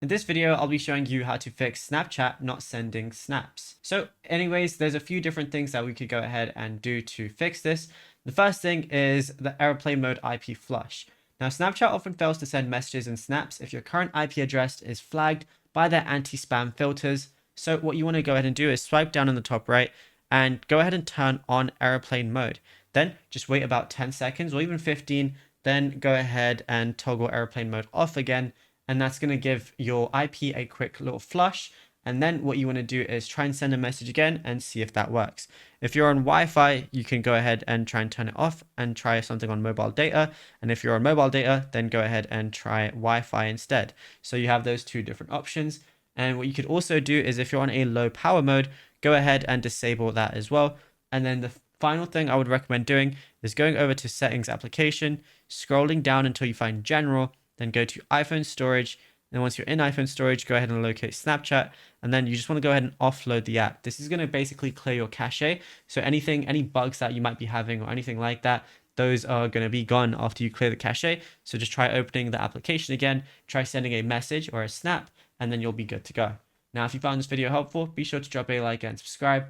In this video, I'll be showing you how to fix Snapchat not sending snaps. So anyways, there's a few different things that we could go ahead and do to fix this. The first thing is the airplane mode IP flush. Now, Snapchat often fails to send messages and snaps if your current IP address is flagged by their anti-spam filters. So what you want to go ahead and do is swipe down in the top right and go ahead and turn on airplane mode. Then just wait about 10 seconds or even 15, then go ahead and toggle airplane mode off again. And that's going to give your IP a quick little flush. And then what you want to do is try and send a message again and see if that works. If you're on Wi-Fi, you can go ahead and try and turn it off and try something on mobile data. And if you're on mobile data, then go ahead and try Wi-Fi instead. So you have those two different options. And what you could also do is if you're on a low power mode, go ahead and disable that as well. And then the final thing I would recommend doing is going over to settings application, scrolling down until you find general, then go to iPhone storage. And then once you're in iPhone storage, go ahead and locate Snapchat. And then you just want to go ahead and offload the app. This is going to basically clear your cache. So any bugs that you might be having or anything like that, those are going to be gone after you clear the cache. So just try opening the application again, try sending a message or a snap, and then you'll be good to go. Now, if you found this video helpful, be sure to drop a like and subscribe.